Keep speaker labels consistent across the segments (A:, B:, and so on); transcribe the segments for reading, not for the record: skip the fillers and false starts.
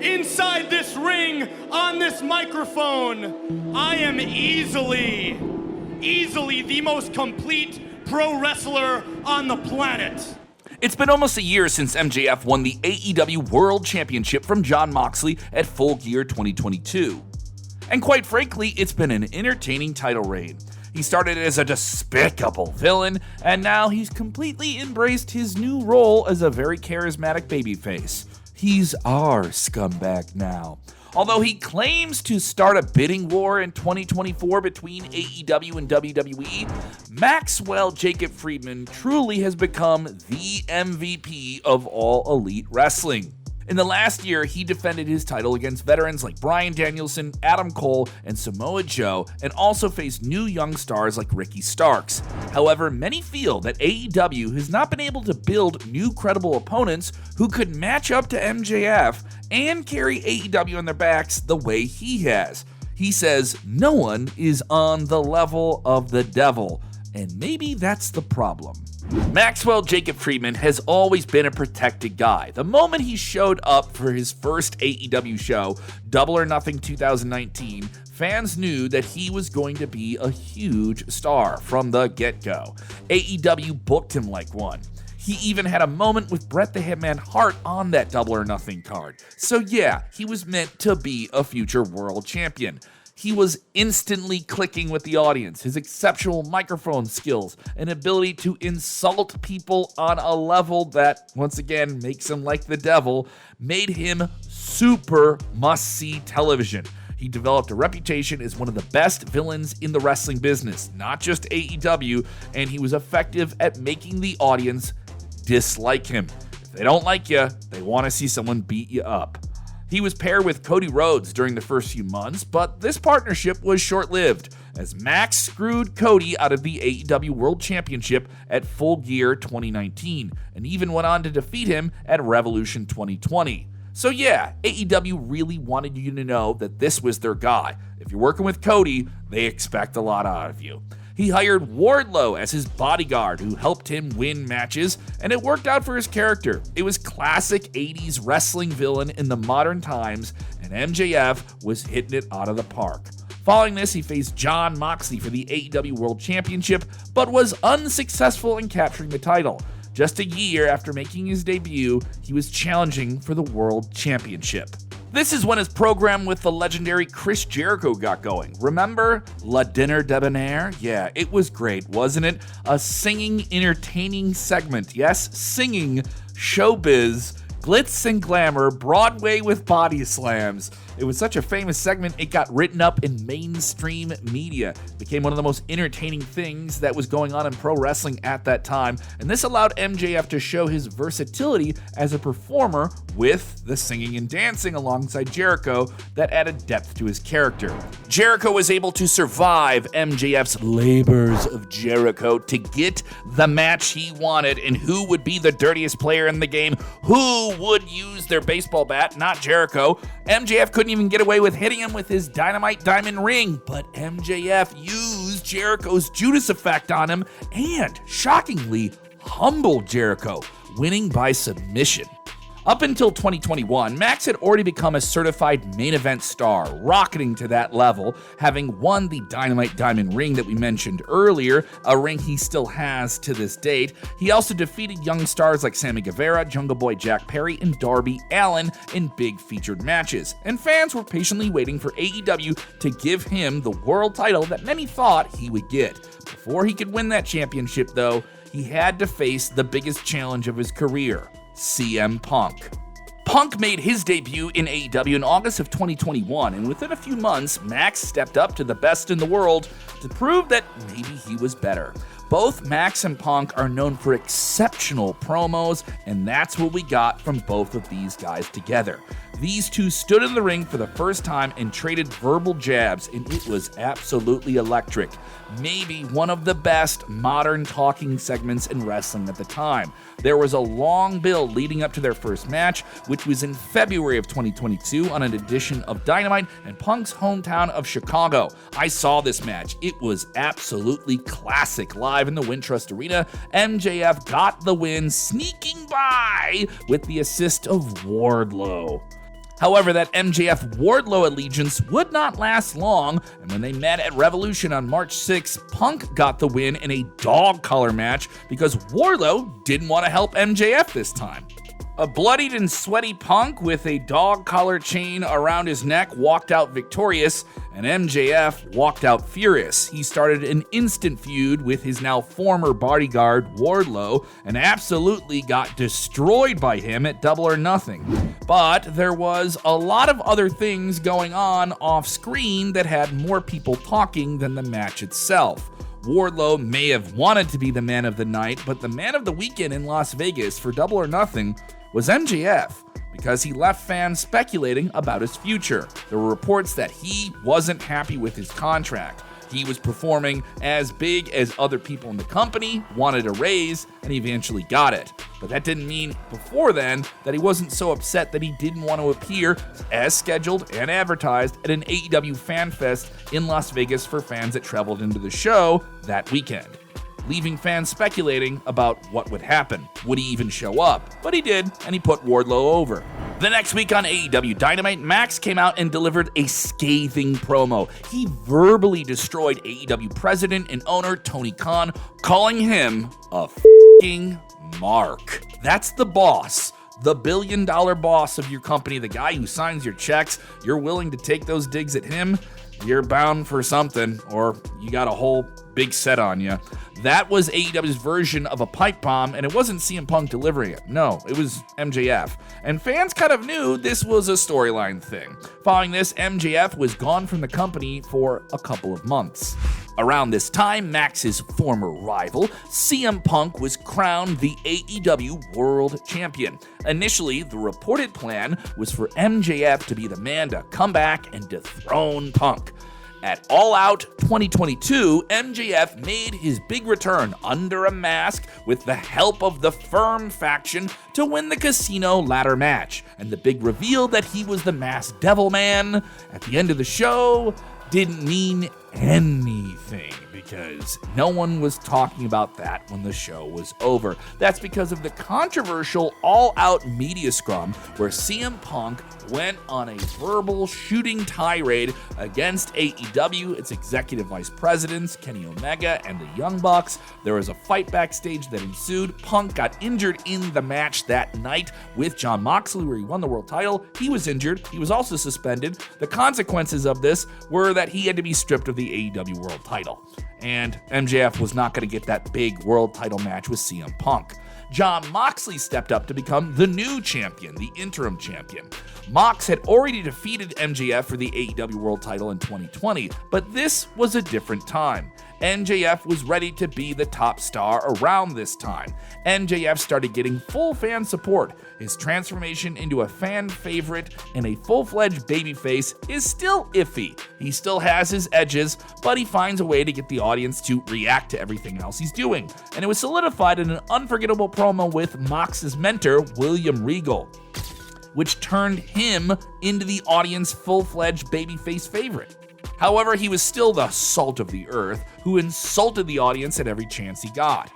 A: inside this ring, on this microphone, I am easily the most complete pro wrestler on the planet.
B: It's been almost a year since MJF won the AEW World Championship from Jon Moxley at Full Gear 2022. And quite frankly, it's been an entertaining title reign. He started as a despicable villain, and now he's completely embraced his new role as a very charismatic babyface. He's our scumbag now. Although he claims to start a bidding war in 2024 between AEW and WWE, Maxwell Jacob Friedman truly has become the MVP of all elite wrestling. In the last year, he defended his title against veterans like Bryan Danielson, Adam Cole, and Samoa Joe, and also faced new young stars like Ricky Starks. However, many feel that AEW has not been able to build new credible opponents who could match up to MJF and carry AEW on their backs the way he has. He says no one is on the level of the devil, and maybe that's the problem. Maxwell Jacob Friedman has always been a protected guy. The moment he showed up for his first AEW show, Double or Nothing 2019, fans knew that he was going to be a huge star from the get-go. AEW booked him like one. He even had a moment with Bret the Hitman Hart on that Double or Nothing card. So yeah, he was meant to be a future world champion. He was instantly clicking with the audience. His exceptional microphone skills and ability to insult people on a level that, once again, makes him like the devil, made him super must-see television. He developed a reputation as one of the best villains in the wrestling business, not just AEW, and he was effective at making the audience dislike him. If they don't like you, they want to see someone beat you up. He was paired with Cody Rhodes during the first few months, but this partnership was short-lived, as Max screwed Cody out of the AEW World Championship at Full Gear 2019, and even went on to defeat him at Revolution 2020. So yeah, AEW really wanted you to know that this was their guy. If you're working with Cody, they expect a lot out of you. He hired Wardlow as his bodyguard, who helped him win matches, and it worked out for his character. It was classic 80s wrestling villain in the modern times, and MJF was hitting it out of the park. Following this, he faced Jon Moxley for the AEW World Championship, but was unsuccessful in capturing the title. Just a year after making his debut, he was challenging for the World Championship. This is when his program with the legendary Chris Jericho got going. Remember La Dinner Debonair? Yeah, it was great, wasn't it? A singing, entertaining segment. Yes, singing, showbiz, glitz and glamour, Broadway with body slams. It was such a famous segment, it got written up in mainstream media. It became one of the most entertaining things that was going on in pro wrestling at that time, and this allowed MJF to show his versatility as a performer with the singing and dancing alongside Jericho that added depth to his character. Jericho was able to survive MJF's labors of Jericho to get the match he wanted, and who would be the dirtiest player in the game? Who would use their baseball bat? Not Jericho. MJF couldn't even get away with hitting him with his dynamite diamond ring, but MJF used Jericho's Judas effect on him and, shockingly, humbled Jericho, winning by submission. Up until 2021, Max had already become a certified main event star, rocketing to that level, having won the Dynamite Diamond ring that we mentioned earlier, a ring he still has to this date. He also defeated young stars like Sammy Guevara, Jungle Boy Jack Perry, and Darby Allin in big featured matches, and fans were patiently waiting for AEW to give him the world title that many thought he would get. Before he could win that championship, though, he had to face the biggest challenge of his career: CM Punk. Punk made his debut in AEW in August of 2021, and within a few months, Max stepped up to the best in the world to prove that maybe he was better. Both Max and Punk are known for exceptional promos, and that's what we got from both of these guys together. These two stood in the ring for the first time and traded verbal jabs, and it was absolutely electric. Maybe one of the best modern talking segments in wrestling at the time. There was a long build leading up to their first match, which was in February of 2022 on an edition of Dynamite in Punk's hometown of Chicago. I saw this match. It was absolutely classic. Live in the Wintrust Arena, MJF got the win, sneaking by with the assist of Wardlow. However, that MJF-Wardlow allegiance would not last long, and when they met at Revolution on March 6, Punk got the win in a dog collar match because Wardlow didn't want to help MJF this time. A bloodied and sweaty Punk with a dog collar chain around his neck walked out victorious, and MJF walked out furious. He started an instant feud with his now former bodyguard Wardlow and absolutely got destroyed by him at Double or Nothing. But there was a lot of other things going on off screen that had more people talking than the match itself. Wardlow may have wanted to be the man of the night, but the man of the weekend in Las Vegas for Double or Nothing was MJF, because he left fans speculating about his future. There were reports that he wasn't happy with his contract. He was performing as big as other people in the company, wanted a raise, and he eventually got it. But that didn't mean before then that he wasn't so upset that he didn't want to appear as scheduled and advertised at an AEW Fan Fest in Las Vegas for fans that traveled into the show that weekend, leaving fans speculating about what would happen. Would he even show up? But he did, and he put Wardlow over. The next week on AEW Dynamite, Max came out and delivered a scathing promo. He verbally destroyed AEW president and owner Tony Khan, calling him a f***ing mark. That's the boss. The billion-dollar boss of your company, the guy who signs your checks. You're willing to take those digs at him? You're bound for something, or you got a whole big set on you. That was AEW's version of a pipe bomb, and it wasn't CM Punk delivering it. No, it was MJF. And fans kind of knew this was a storyline thing. Following this, MJF was gone from the company for a couple of months. Around this time, Max's former rival, CM Punk, was crowned the AEW World Champion. Initially, the reported plan was for MJF to be the man to come back and dethrone Punk. At All Out 2022, MJF made his big return under a mask with the help of the Firm faction to win the Casino ladder match. And the big reveal that he was the Masked Devil Man at the end of the show didn't mean anything, because no one was talking about that when the show was over. That's because of the controversial all-out media scrum where CM Punk went on a verbal shooting tirade against AEW, its executive vice presidents, Kenny Omega and the Young Bucks. There was a fight backstage that ensued. Punk got injured in the match that night with Jon Moxley, where he won the world title. He was injured. He was also suspended. The consequences of this were that he had to be stripped of the AEW world title. And MJF was not going to get that big world title match with CM Punk. Jon Moxley stepped up to become the new champion, the interim champion. Mox had already defeated MJF for the AEW World title in 2020, but this was a different time. MJF was ready to be the top star around this time. MJF started getting full fan support. His transformation into a fan favorite and a full-fledged babyface is still iffy. He still has his edges, but he finds a way to get the audience to react to everything else he's doing. And it was solidified in an unforgettable promo with Mox's mentor, William Regal, which turned him into the audience full-fledged babyface favorite. However, he was still the salt of the earth who insulted the audience at every chance he got.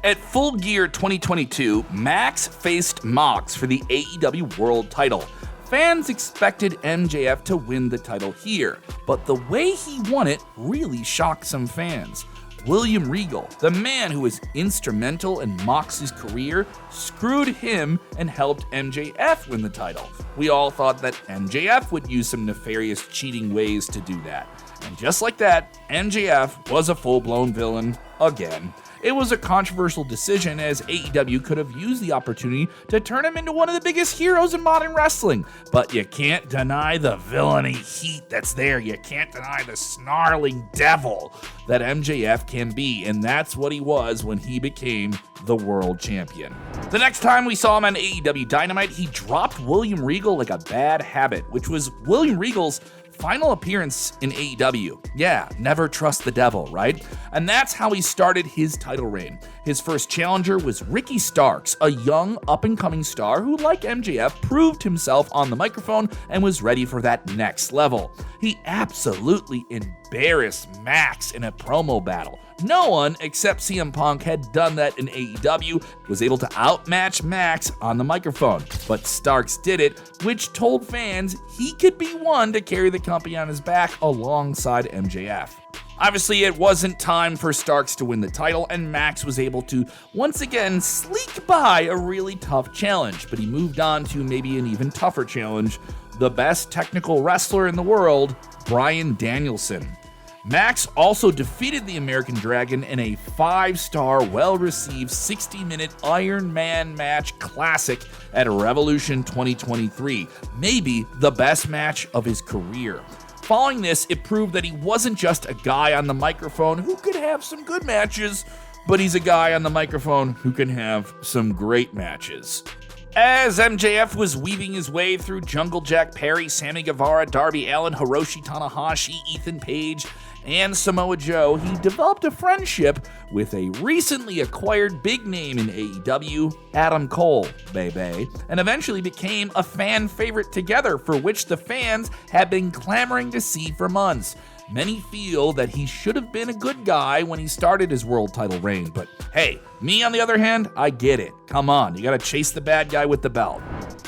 B: At Full Gear 2022, Max faced Mox for the AEW World title. Fans expected MJF to win the title here, but the way he won it really shocked some fans. William Regal, the man who was instrumental in Mox's career, screwed him and helped MJF win the title. We all thought that MJF would use some nefarious cheating ways to do that. And just like that, MJF was a full-blown villain again. It was a controversial decision, as AEW could have used the opportunity to turn him into one of the biggest heroes in modern wrestling. But you can't deny the villainy heat that's there. You can't deny the snarling devil that MJF can be, and that's what he was when he became the world champion. The next time we saw him on AEW Dynamite, he dropped William Regal like a bad habit, which was William Regal's final appearance in AEW. Yeah, never trust the devil, right? And that's how he started his title reign. His first challenger was Ricky Starks, a young, up-and-coming star who, like MJF, proved himself on the microphone and was ready for that next level. He absolutely embarrassed Max in a promo battle. No one except CM Punk had done that in AEW, was able to outmatch Max on the microphone. But Starks did it, which told fans he could be one to carry the company on his back alongside MJF. Obviously, it wasn't time for Starks to win the title, and Max was able to once again sneak by a really tough challenge, but he moved on to maybe an even tougher challenge, the best technical wrestler in the world, Bryan Danielson. Max also defeated the American Dragon in a 5-star, well-received 60-minute Iron Man match classic at Revolution 2023, maybe the best match of his career. Following this, it proved that he wasn't just a guy on the microphone who could have some good matches, but he's a guy on the microphone who can have some great matches. As MJF was weaving his way through Jungle Jack Perry, Sammy Guevara, Darby Allin, Hiroshi Tanahashi, Ethan Page, and Samoa Joe, he developed a friendship with a recently acquired big name in AEW, Adam Cole, baby, and eventually became a fan favorite together, for which the fans have been clamoring to see for months. Many feel that he should have been a good guy when he started his world title reign, but hey, me on the other hand, I get it. Come on, you gotta chase the bad guy with the belt.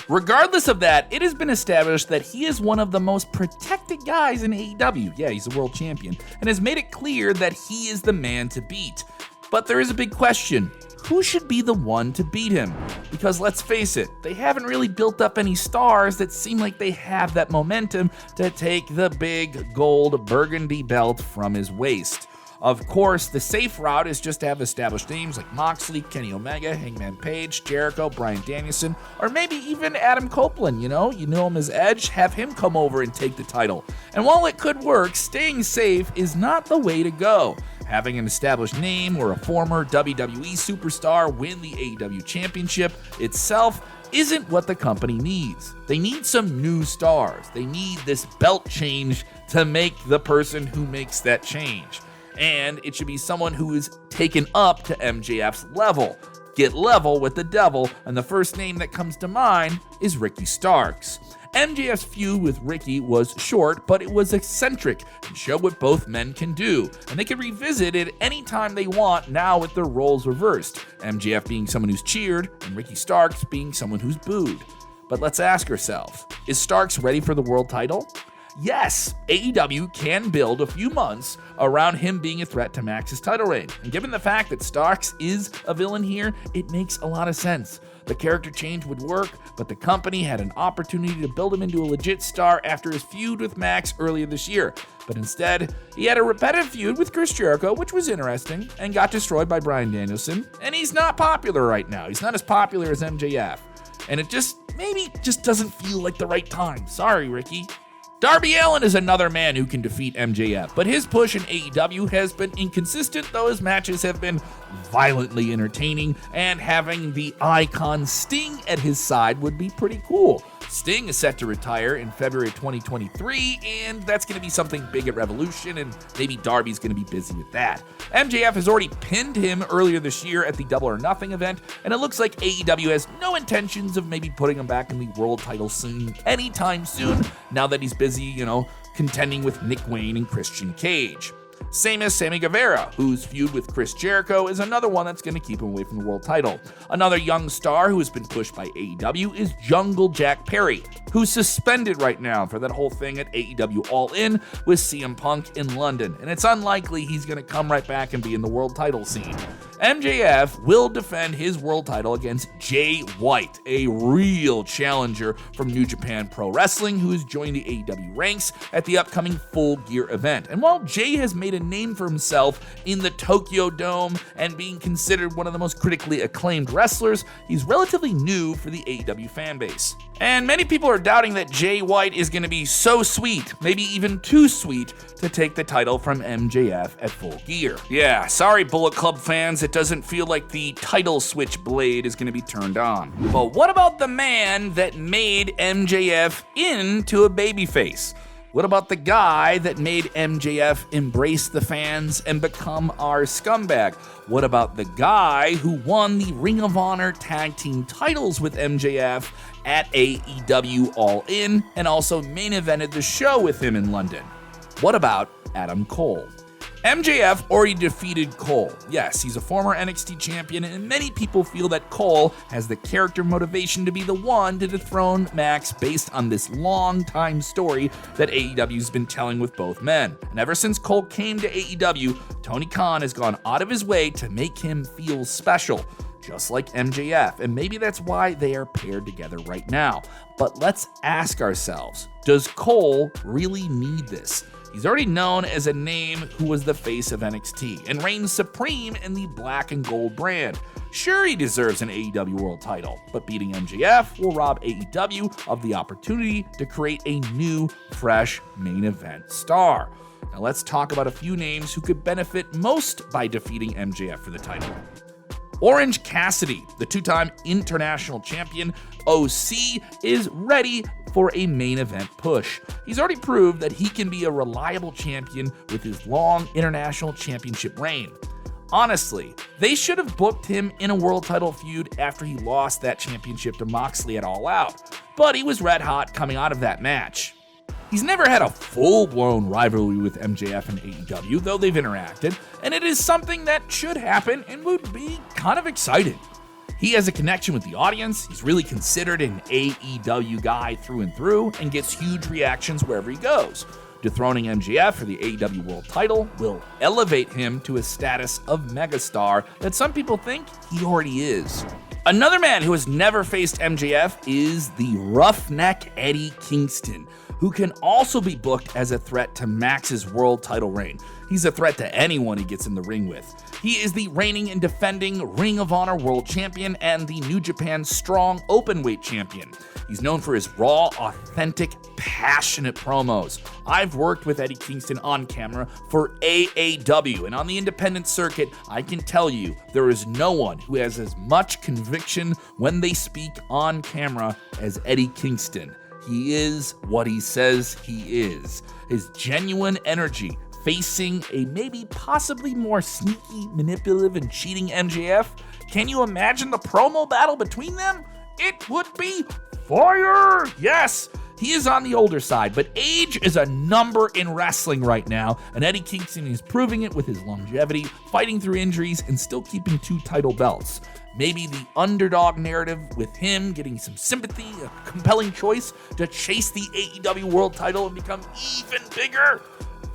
B: Regardless of that, it has been established that he is one of the most protected guys in AEW. Yeah, he's a world champion, and has made it clear that he is the man to beat. But there is a big question. Who should be the one to beat him? Because let's face it, they haven't really built up any stars that seem like they have that momentum to take the big gold burgundy belt from his waist. Of course, the safe route is just to have established names like Moxley, Kenny Omega, Hangman Page, Jericho, Bryan Danielson, or maybe even Adam Copeland, you know him as Edge, have him come over and take the title. And while it could work, staying safe is not the way to go. Having an established name or a former WWE superstar win the AEW championship itself isn't what the company needs. They need some new stars. They need this belt change to make the person who makes that change. And it should be someone who is taken up to MJF's level. Get level with the devil, and the first name that comes to mind is Ricky Starks. MJF's feud with Ricky was short, but it was eccentric and showed what both men can do, and they can revisit it anytime they want now with their roles reversed, MJF being someone who's cheered and Ricky Starks being someone who's booed. But let's ask ourselves, is Starks ready for the world title? Yes, AEW can build a few months around him being a threat to Max's title reign, and given the fact that Starks is a villain here, it makes a lot of sense. The character change would work, but the company had an opportunity to build him into a legit star after his feud with Max earlier this year. But instead, he had a repetitive feud with Chris Jericho, which was interesting, and got destroyed by Bryan Danielson, and he's not popular right now. He's not as popular as MJF. And it just doesn't feel like the right time. Sorry, Ricky. Darby Allin is another man who can defeat MJF, but his push in AEW has been inconsistent, though his matches have been violently entertaining, and having the icon Sting at his side would be pretty cool. Sting is set to retire in February 2023, and that's going to be something big at Revolution, and maybe Darby's going to be busy with that. MJF has already pinned him earlier this year at the Double or Nothing event, and it looks like AEW has no intentions of maybe putting him back in the world title scene anytime soon, now that he's busy, contending with Nick Wayne and Christian Cage. Same as Sammy Guevara, whose feud with Chris Jericho is another one that's going to keep him away from the world title. Another young star who has been pushed by AEW is Jungle Jack Perry, who's suspended right now for that whole thing at AEW All In with CM Punk in London, and it's unlikely he's going to come right back and be in the world title scene. MJF will defend his world title against Jay White, a real challenger from New Japan Pro Wrestling who has joined the AEW ranks at the upcoming Full Gear event. And while Jay has made a name for himself in the Tokyo Dome and being considered one of the most critically acclaimed wrestlers, he's relatively new for the AEW fanbase. And many people are doubting that Jay White is going to be so sweet, maybe even too sweet, to take the title from MJF at Full Gear. Yeah, sorry Bullet Club fans, it doesn't feel like the title switch blade is going to be turned on. But what about the man that made MJF into a babyface? What about the guy that made MJF embrace the fans and become our scumbag? What about the guy who won the Ring of Honor tag team titles with MJF at AEW All In and also main evented the show with him in London? What about Adam Cole? MJF already defeated Cole. Yes, he's a former NXT champion, and many people feel that Cole has the character motivation to be the one to dethrone Max based on this long-time story that AEW's been telling with both men. And ever since Cole came to AEW, Tony Khan has gone out of his way to make him feel special, just like MJF, and maybe that's why they are paired together right now. But let's ask ourselves, does Cole really need this? He's already known as a name who was the face of NXT and reigns supreme in the black and gold brand. Sure, he deserves an AEW World title, but beating MJF will rob AEW of the opportunity to create a new, fresh main event star. Now let's talk about a few names who could benefit most by defeating MJF for the title. Orange Cassidy, the two-time international champion, OC, is ready for a main event push. He's already proved that he can be a reliable champion with his long international championship reign. Honestly, they should have booked him in a world title feud after he lost that championship to Moxley at All Out, but he was red hot coming out of that match. He's never had a full-blown rivalry with MJF and AEW, though they've interacted, and it is something that should happen and would be kind of exciting. He has a connection with the audience, he's really considered an AEW guy through and through, and gets huge reactions wherever he goes. Dethroning MJF for the AEW World title will elevate him to a status of megastar that some people think he already is. Another man who has never faced MJF is the roughneck Eddie Kingston, who can also be booked as a threat to Max's world title reign. He's a threat to anyone he gets in the ring with. He is the reigning and defending Ring of Honor World Champion and the New Japan Strong Openweight Champion. He's known for his raw, authentic, passionate promos. I've worked with Eddie Kingston on camera for AEW, and on the independent circuit, I can tell you there is no one who has as much conviction when they speak on camera as Eddie Kingston. He is what he says he is. His genuine energy facing a maybe possibly more sneaky, manipulative, and cheating MJF. Can you imagine the promo battle between them? It would be fire! Yes! He is on the older side, but age is a number in wrestling right now, and Eddie Kingston is proving it with his longevity, fighting through injuries, and still keeping 2 title belts. Maybe the underdog narrative with him getting some sympathy, a compelling choice to chase the AEW World title and become even bigger.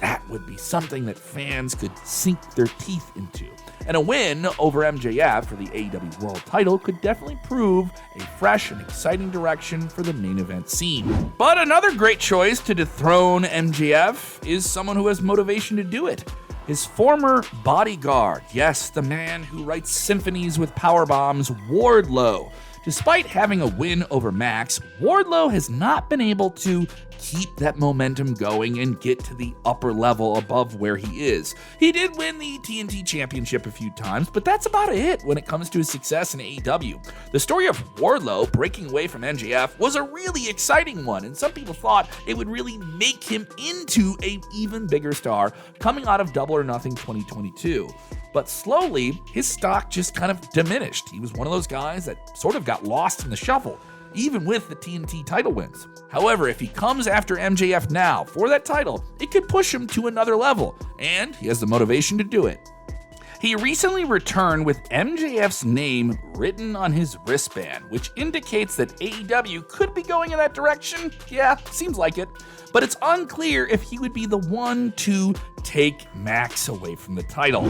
B: That would be something that fans could sink their teeth into. And a win over MJF for the AEW World title could definitely prove a fresh and exciting direction for the main event scene. But another great choice to dethrone MJF is someone who has motivation to do it. His former bodyguard, yes, the man who writes symphonies with power bombs, Wardlow. Despite having a win over Max, Wardlow has not been able to keep that momentum going and get to the upper level above where he is. He did win the TNT Championship a few times, but that's about it when it comes to his success in AEW. The story of Wardlow breaking away from MJF was a really exciting one, and some people thought it would really make him into an even bigger star coming out of Double or Nothing 2022. But slowly, his stock just kind of diminished. He was one of those guys that sort of got lost in the shuffle, even with the TNT title wins. However, if he comes after MJF now for that title, it could push him to another level, and he has the motivation to do it. He recently returned with MJF's name written on his wristband, which indicates that AEW could be going in that direction. Yeah, seems like it. But it's unclear if he would be the one to take Max away from the title.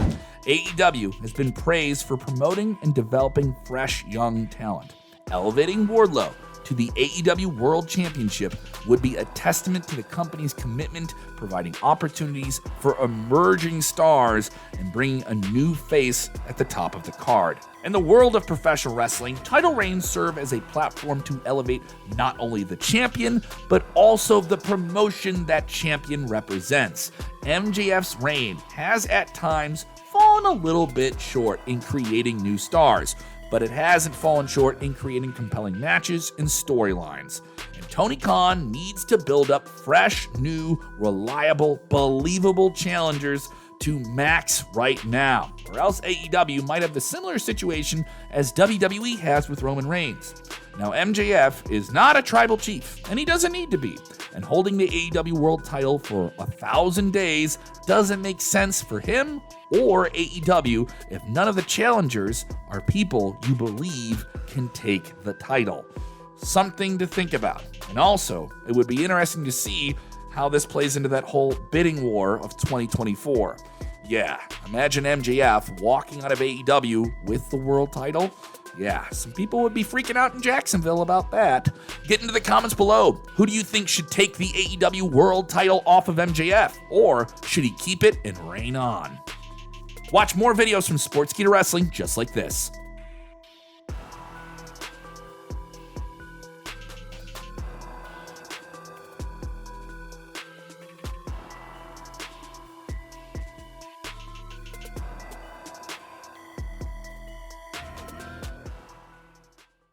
B: AEW has been praised for promoting and developing fresh young talent. Elevating Wardlow to the AEW World Championship would be a testament to the company's commitment, providing opportunities for emerging stars and bringing a new face at the top of the card. In the world of professional wrestling, title reigns serve as a platform to elevate not only the champion, but also the promotion that champion represents. MJF's reign has at times fallen a little bit short in creating new stars, but it hasn't fallen short in creating compelling matches and storylines. And Tony Khan needs to build up fresh, new, reliable, believable challengers to Max right now, or else AEW might have the similar situation as WWE has with Roman Reigns. Now, MJF is not a tribal chief, and he doesn't need to be, and holding the AEW World title for 1,000 days doesn't make sense for him or AEW if none of the challengers are people you believe can take the title. Something to think about. And also, it would be interesting to see how this plays into that whole bidding war of 2024. Yeah, imagine MJF walking out of AEW with the world title. Yeah, some people would be freaking out in Jacksonville about that. Get into the comments below. Who do you think should take the AEW world title off of MJF? Or should he keep it and reign on? Watch more videos from Sportskeeda Wrestling just like this.